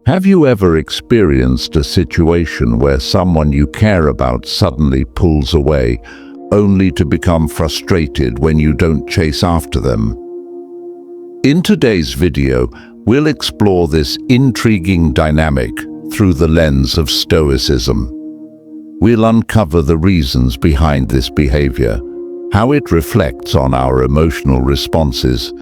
Have you ever experienced a situation where someone you care about suddenly pulls away, only to become frustrated when you don't chase after them? In today's video, we'll explore this intriguing dynamic through the lens of Stoicism. We'll uncover the reasons behind this behavior, how it reflects on our emotional responses,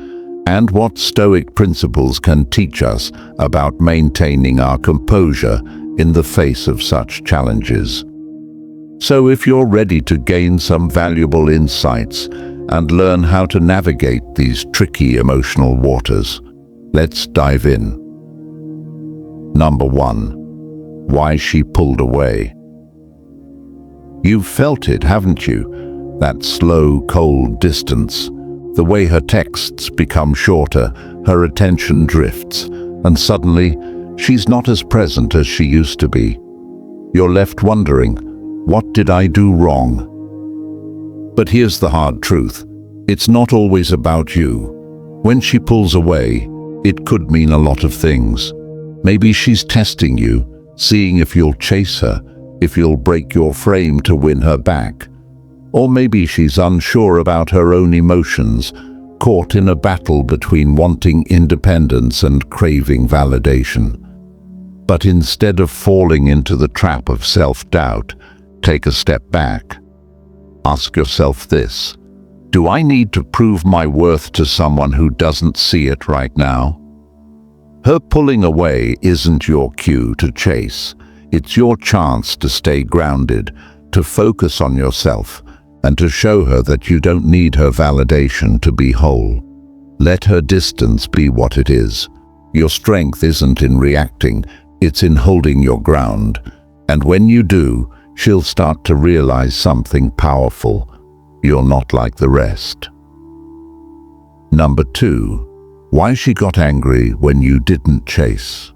and what Stoic principles can teach us about maintaining our composure in the face of such challenges. So if you're ready to gain some valuable insights and learn how to navigate these tricky emotional waters, let's dive in. Number 1. Why she pulled away. You've felt it, haven't you? That slow, cold distance. The way her texts become shorter, her attention drifts, and suddenly, she's not as present as she used to be. You're left wondering, what did I do wrong? But here's the hard truth. It's not always about you. When she pulls away, it could mean a lot of things. Maybe she's testing you, seeing if you'll chase her, if you'll break your frame to win her back. Or maybe she's unsure about her own emotions, caught in a battle between wanting independence and craving validation. But instead of falling into the trap of self-doubt, take a step back. Ask yourself this: do I need to prove my worth to someone who doesn't see it right now? Her pulling away isn't your cue to chase. It's your chance to stay grounded, to focus on yourself, and to show her that you don't need her validation to be whole. Let her distance be what it is. Your strength isn't in reacting, it's in holding your ground. And when you do, she'll start to realize something powerful. You're not like the rest. Number 2. Why she got angry when you didn't chase.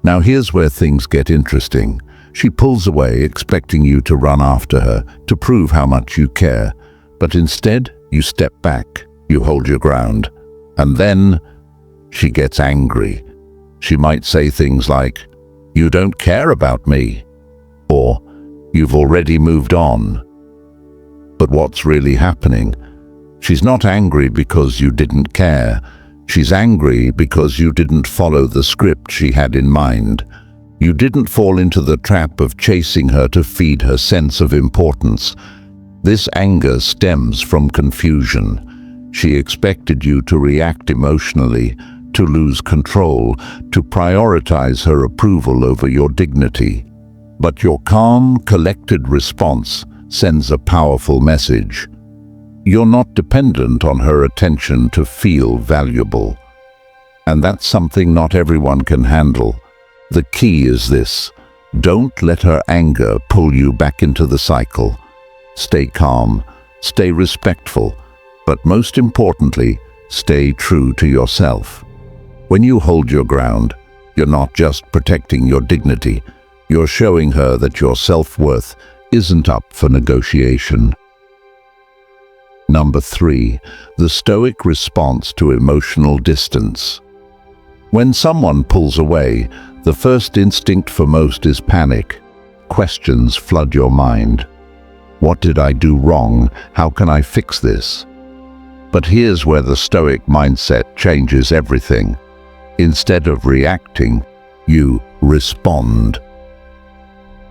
Now here's where things get interesting. She pulls away expecting you to run after her, to prove how much you care. But instead, you step back, you hold your ground. And then, she gets angry. She might say things like, "You don't care about me," or "You've already moved on." But what's really happening? She's not angry because you didn't care. She's angry because you didn't follow the script she had in mind. You didn't fall into the trap of chasing her to feed her sense of importance. This anger stems from confusion. She expected you to react emotionally, to lose control, to prioritize her approval over your dignity. But your calm, collected response sends a powerful message. You're not dependent on her attention to feel valuable. And that's something not everyone can handle. The key is this: don't let her anger pull you back into the cycle. Stay calm, stay respectful, but most importantly, stay true to yourself. When you hold your ground, you're not just protecting your dignity, you're showing her that your self-worth isn't up for negotiation. Number 3. The Stoic response to emotional distance. When someone pulls away, the first instinct for most is panic. Questions flood your mind. What did I do wrong? How can I fix this? But here's where the Stoic mindset changes everything. Instead of reacting, you respond.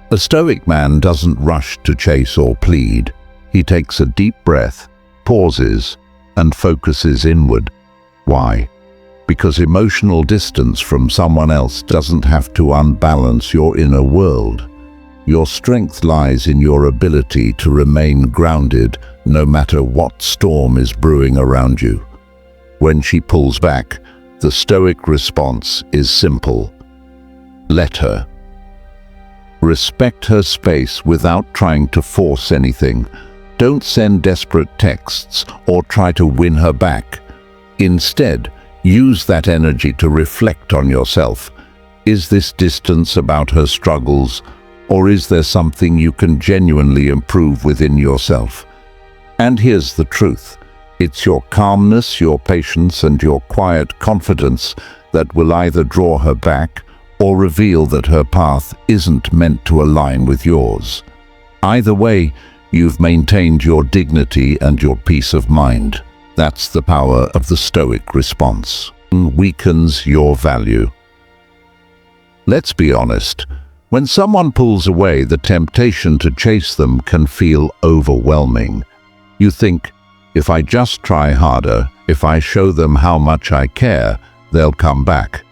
A Stoic man doesn't rush to chase or plead. He takes a deep breath, pauses, and focuses inward. Why? Because emotional distance from someone else doesn't have to unbalance your inner world. Your strength lies in your ability to remain grounded no matter what storm is brewing around you. When she pulls back, the Stoic response is simple. Let her. Respect her space without trying to force anything. Don't send desperate texts or try to win her back. Instead, use that energy to reflect on yourself. Is this distance about her struggles, or is there something you can genuinely improve within yourself? And here's the truth. It's your calmness, your patience, and your quiet confidence that will either draw her back or reveal that her path isn't meant to align with yours. Either way, you've maintained your dignity and your peace of mind. That's the power of the Stoic response. It weakens your value. Let's be honest. When someone pulls away, the temptation to chase them can feel overwhelming. You think, if I just try harder, if I show them how much I care, they'll come back.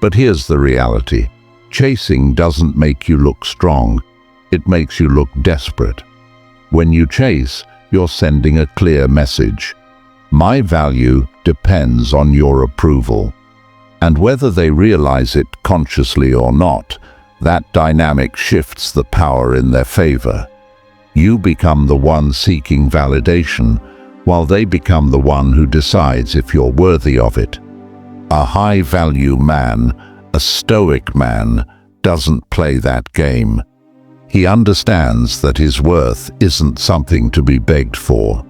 But here's the reality. Chasing doesn't make you look strong. It makes you look desperate. When you chase, you're sending a clear message. My value depends on your approval. And whether they realize it consciously or not, that dynamic shifts the power in their favor. You become the one seeking validation, while they become the one who decides if you're worthy of it. A high-value man, a stoic man, doesn't play that game. He understands that his worth isn't something to be begged for.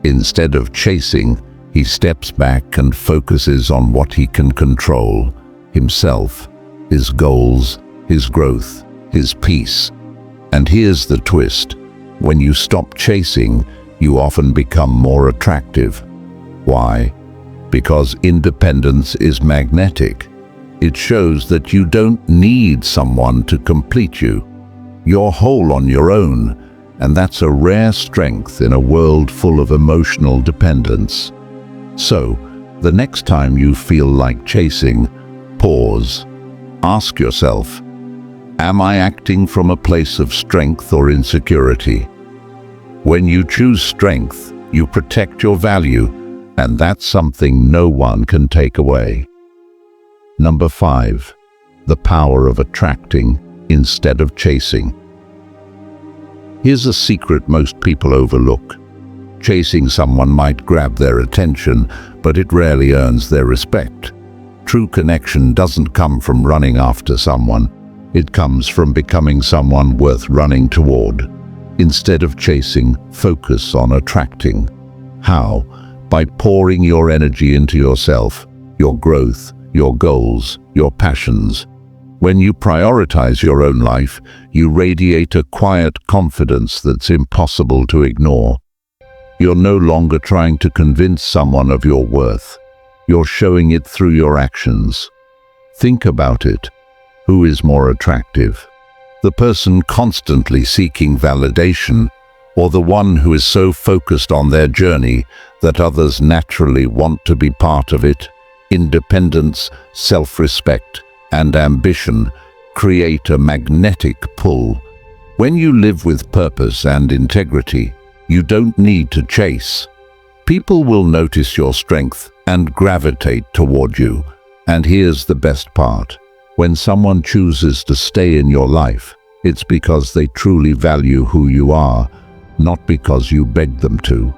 Instead of chasing, he steps back and focuses on what he can control: himself, his goals, his growth, his peace. And here's the twist. When you stop chasing, you often become more attractive. Why? Because independence is magnetic. It shows that you don't need someone to complete you. You're whole on your own, and that's a rare strength in a world full of emotional dependence. So, the next time you feel like chasing, pause. Ask yourself, am I acting from a place of strength or insecurity? When you choose strength, you protect your value, and that's something no one can take away. Number 5. The power of attracting instead of chasing. Here's a secret most people overlook. Chasing someone might grab their attention, but it rarely earns their respect. True connection doesn't come from running after someone. It comes from becoming someone worth running toward. Instead of chasing, focus on attracting. How? By pouring your energy into yourself, your growth, your goals, your passions. When you prioritize your own life, you radiate a quiet confidence that's impossible to ignore. You're no longer trying to convince someone of your worth. You're showing it through your actions. Think about it. Who is more attractive? The person constantly seeking validation, or the one who is so focused on their journey that others naturally want to be part of it? Independence, self-respect, and ambition create a magnetic pull. When you live with purpose and integrity, you don't need to chase. People will notice your strength and gravitate toward you. And here's the best part. When someone chooses to stay in your life, it's because they truly value who you are, not because you begged them to.